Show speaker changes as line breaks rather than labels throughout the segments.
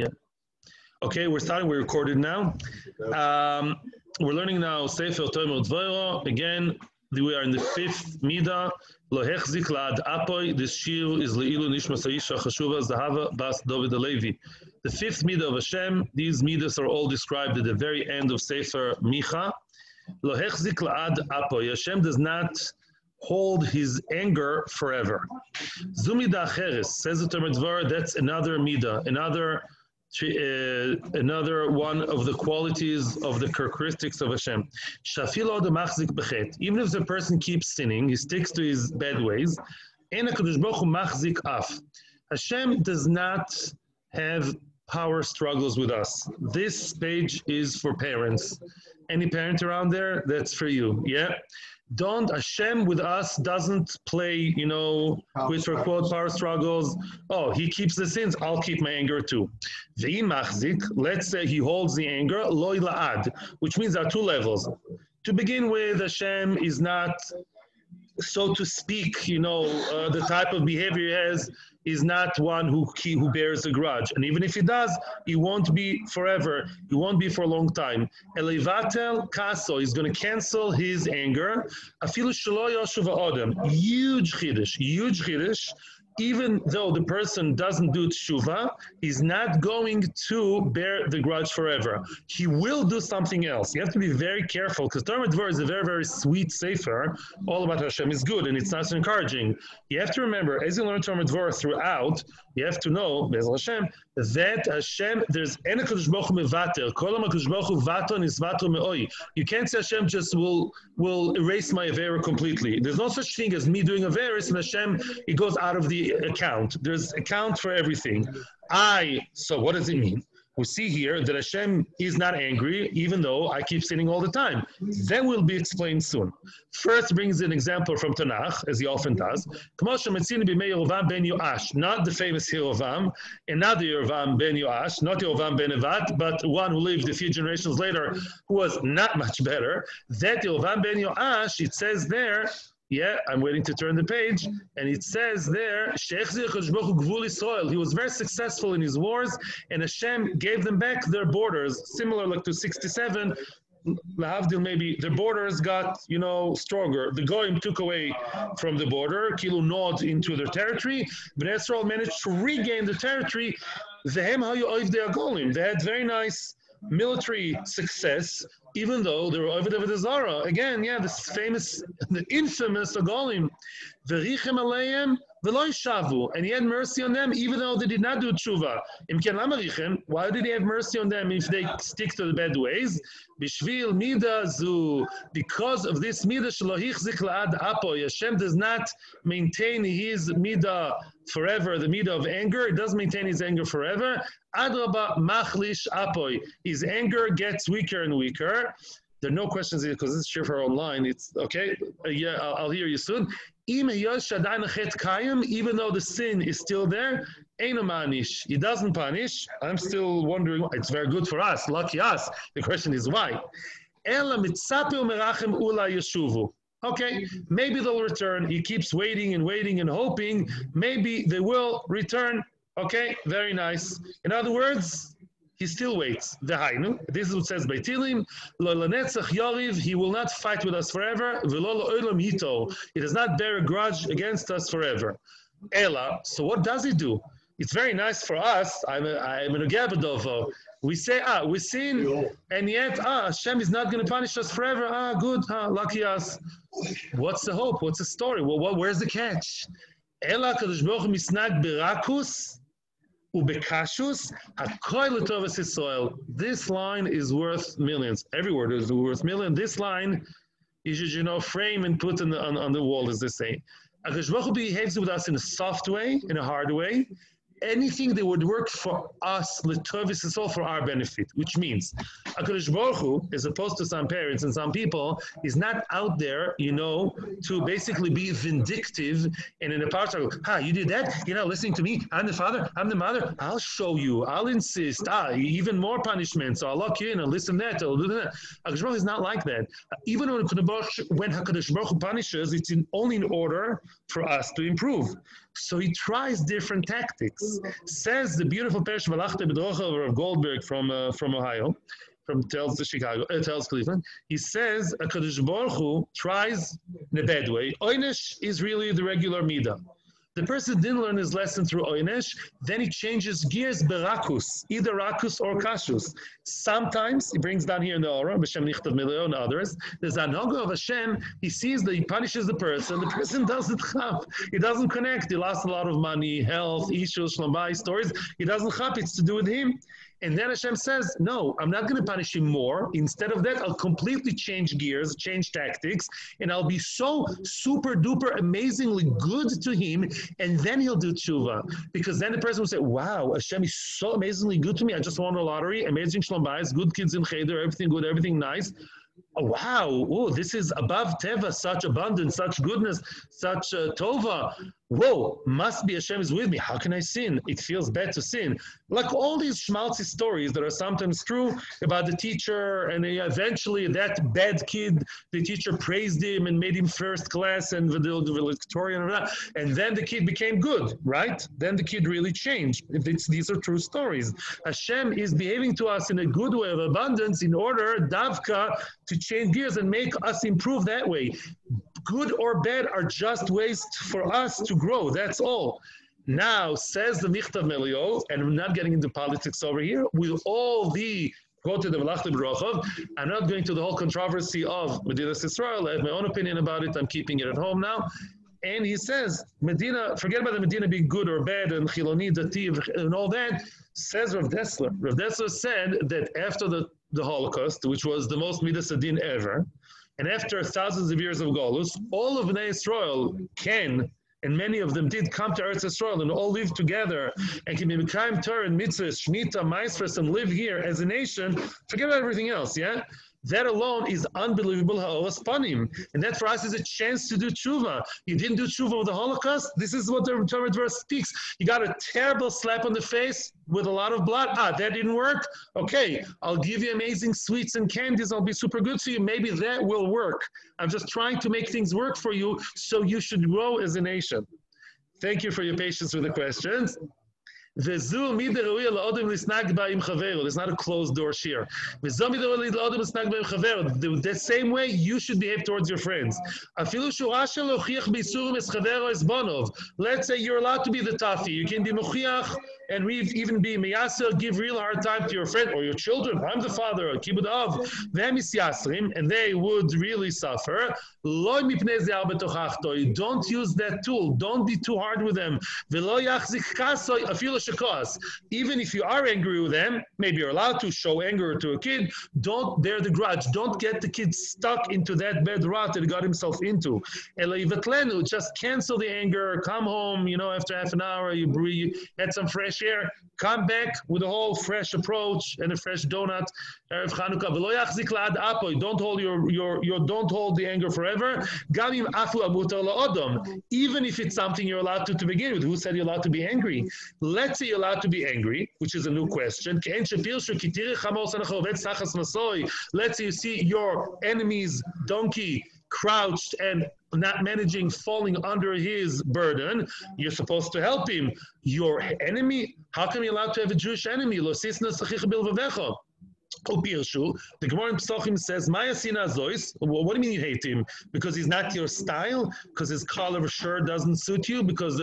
Yeah. Okay, we're starting. We're recorded now. We're learning now Sefer Tomer Devorah. Again, we are in the fifth midah. Lo hechzik la'ad apoy. This shir is le'ilu nishmas ha'isha chashuva Zahava bas David Alevi. The fifth midah of Hashem. These midahs are all described at the very end of Sefer Micha. Lo hechzik la'ad apoy. Hashem does not hold his anger forever. Zumida acheres, says the Tomer Devorah, that's another midah, another one of the qualities of the characteristics of Hashem. Shafilo de machzik bechet. Even if the person keeps sinning, he sticks to his bad ways. En HaKadosh Baruch Hu machzik af. Hashem does not have power struggles with us. This page is for parents. Any parent around there? That's for you. Yeah. Don't, Hashem with us doesn't play, with her quote power struggles. Oh, he keeps the sins, I'll keep my anger too. Ve'im machzik, let's say he holds the anger, loy la'ad, which means there are two levels. To begin with, Hashem is not, so to speak, the type of behavior he has is not one who bears a grudge. And even if he does, he won't be forever. He won't be for a long time. Elevatel kaso, he's going to cancel his anger. Afilu shelo yoshu va'odem. Huge chiddush. Even though the person doesn't do tshuva, he's not going to bear the grudge forever. He will do something else. You have to be very careful, because Tomer Devorah is a very, very sweet sefer. All about Hashem is good, and it's not so encouraging. You have to remember, as you learn Tomer Devorah throughout, you have to know, Be'ez Hashem, that Hashem, there's En HaKadosh Baruch Hu mevater. Kol HaKadosh Baruch Hu vato nisvato me'oi. You can't say Hashem just will erase my avera completely. There's no such thing as me doing averis, and Hashem, it goes out of the account. There's account for everything. So what does it mean? We see here that Hashem is not angry, even though I keep sinning all the time. That will be explained soon. First brings an example from Tanakh, as he often does. Not the famous Yerovam, and not the Yerovam ben Yoash, not Yerovam ben Nevat, but one who lived a few generations later, who was not much better. That Yerovam ben Yoash, it says there, I'm waiting to turn the page, and it says there, he was very successful in his wars, and Hashem gave them back their borders, similar like to 67. Lahavdil, maybe their borders got, stronger. The Goyim took away from the border, Kilu gnawed into their territory, but Israel managed to regain the territory. They had very nice military success, even though they were over the Zara. Again, this famous, the infamous Agolim, V'richem aleim v'lo yishavu, and he had mercy on them, even though they did not do tshuva. Why did he have mercy on them if they stick to the bad ways? Bishvil midah zu, because of this midah shelo hichzik la'ad apoy. Hashem does not maintain his midah forever, the midah of anger. It does maintain his anger forever. Adraba machlish apoy. His anger gets weaker and weaker. There are no questions here because this is shir online. It's okay. I'll hear you soon. Even though the sin is still there, he doesn't punish. I'm still wondering. It's very good for us. Lucky us. The question is why. Okay, maybe they'll return. He keeps waiting and hoping. Maybe they will return. Okay, very nice. In other words, he still waits. This is what says by Tilim. He will not fight with us forever. He does not bear a grudge against us forever. Ela. So what does he do? It's very nice for us. I'm in a Gabadovo. We say, we sin, and yet, Hashem is not going to punish us forever. Good, lucky us. What's the hope? What's the story? Well, where's the catch? Ela Kadosh Baruch Hu misnag berakus ubekashus hakoy l'tovas Yisrael. This line is worth millions. Every word is worth millions. This line you should, frame and put on the wall, as they say. Kadosh Baruch Hu behaves with us in a soft way, in a hard way. Anything that would work for us, l'tovas Yisrael, for our benefit, which means HaKadosh Baruch Hu, as opposed to some parents and some people, is not out there, to basically be vindictive and in a part of, you did that? You're not listening to me? I'm the father, I'm the mother. I'll show you, I'll insist, even more punishment, so I'll lock you in, I'll listen to that, I'll do that. HaKadosh Baruch Hu is not like that. Even when HaKadosh Baruch Hu punishes, it's only in order for us to improve. So he tries different tactics. Says the beautiful Pesh Valachte Devorah of Goldberg from Ohio, from tells Cleveland. He says a Kadosh Baruch Hu tries in a bad way. Oynesh is really the regular midah. The person didn't learn his lesson through Oynesh, then he changes gears berakus, either rakus or kashus. Sometimes, he brings down here in the Aura, B'Shem Nichtav Mileo and others, there's an Haga of Hashem, he sees that he punishes the person doesn't have, he doesn't connect, he lost a lot of money, health, issues, shlambai, stories, he doesn't have, it's to do with him. And then Hashem says, no, I'm not going to punish him more. Instead of that, I'll completely change gears, change tactics, and I'll be so super duper amazingly good to him, and then he'll do tshuva. Because then the person will say, wow, Hashem is so amazingly good to me. I just won a lottery, amazing shlom bayis, good kids in cheder, everything good, everything nice. Oh, wow, oh, this is above teva, such abundance, such goodness, such tova. Whoa, must be Hashem is with me. How can I sin? It feels bad to sin. Like all these schmaltzy stories that are sometimes true about the teacher, and eventually that bad kid, the teacher praised him and made him first class and valedictorian, and then the kid became good, right? Then the kid really changed. These are true stories. Hashem is behaving to us in a good way of abundance in order, davka, to change gears and make us improve that way. Good or bad are just ways for us to grow. That's all. Now, says the Nichtav Melio, and I'm not getting into politics over here, with all the, go to the Malachte Baruchov, I'm not going to the whole controversy of Medinas Israel. I have my own opinion about it. I'm keeping it at home now. And he says, Medina, forget about the Medina being good or bad, and Chiloni, Dati, and all that. Says Rav Dessler. Rav Dessler said that after the Holocaust, which was the most Midas Adin ever, and after thousands of years of Golus, all of Bnei Israel can, and many of them did, come to Eretz Israel and all live together and can be Mekayim Torah and Mitzvahs, Shemitah, Maasros, and live here as a nation. Forget about everything else, yeah? That alone is unbelievable ha'olas panim. And that for us is a chance to do tshuva. You didn't do tshuva with the Holocaust? This is what the Torah verse speaks. You got a terrible slap on the face with a lot of blood. That didn't work? Okay, I'll give you amazing sweets and candies. I'll be super good for you. Maybe that will work. I'm just trying to make things work for you so you should grow as a nation. Thank you for your patience with the questions. There's not a closed door share. The same way you should behave towards your friends. Let's say you're allowed to be the tafi. You can be mechiach and even be meyaser, give real hard time to your friend or your children. I'm the father, kibud av, and they would really suffer. Don't use that tool. Don't be too hard with them. Even if you are angry with them, maybe you're allowed to show anger to a kid, don't bear the grudge. Don't get the kid stuck into that bad rut that he got himself into. Just cancel the anger, come home, after half an hour, you breathe, get some fresh air, come back with a whole fresh approach and a fresh donut. Don't hold don't hold the anger forever. Even if it's something you're allowed to begin with. Who said you're allowed to be angry? Let's say you're allowed to be angry, which is a new question. Let's say you see your enemy's donkey crouched and not managing, falling under his burden. You're supposed to help him. Your enemy, how come you're allowed to have a Jewish enemy? The Gemara in Pesachim says, what do you mean you hate him? Because he's not your style? Because his collar of shirt doesn't suit you? Because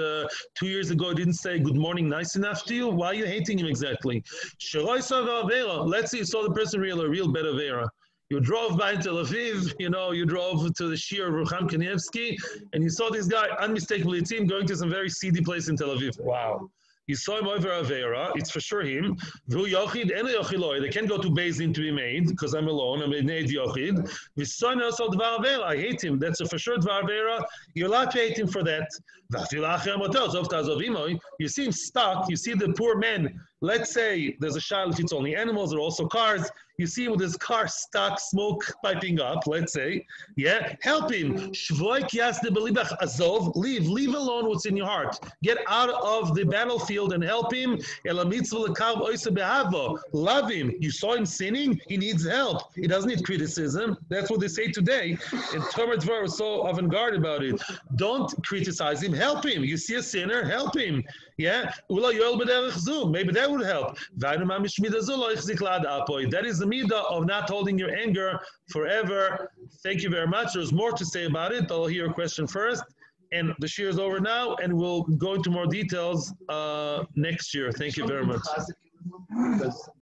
2 years ago he didn't say good morning nice enough to you? Why are you hating him exactly? Let's say you saw the person a real bad avera. You drove by in Tel Aviv, you drove to the Shir of Rucham Kanievsky, and you saw this guy, unmistakably, it's him going to some very seedy place in Tel Aviv. Wow. You saw him over Avera, it's for sure him. They can't go to Beis Din to be made, because I'm alone, I'm a Neid Yochid. I hate him, that's a for sure Dvar Avera. You're allowed to hate him for that. You see him stuck, you see the poor man Let's say there's a shayla if it's only animals or also cars. You see with his car stuck, smoke piping up, let's say, yeah, help him. Azov, leave alone what's in your heart. Get out of the battlefield and help him. Love him. You saw him sinning, he needs help. He doesn't need criticism. That's what they say today. And Tomer Devorah was so avant-garde about it. Don't criticize him, help him. You see a sinner, help him. Yeah, maybe that would help. That is the midah of not holding your anger forever. Thank you very much. There's more to say about it, but I'll hear a question first. And the shir is over now, and we'll go into more details next year. Thank you very much.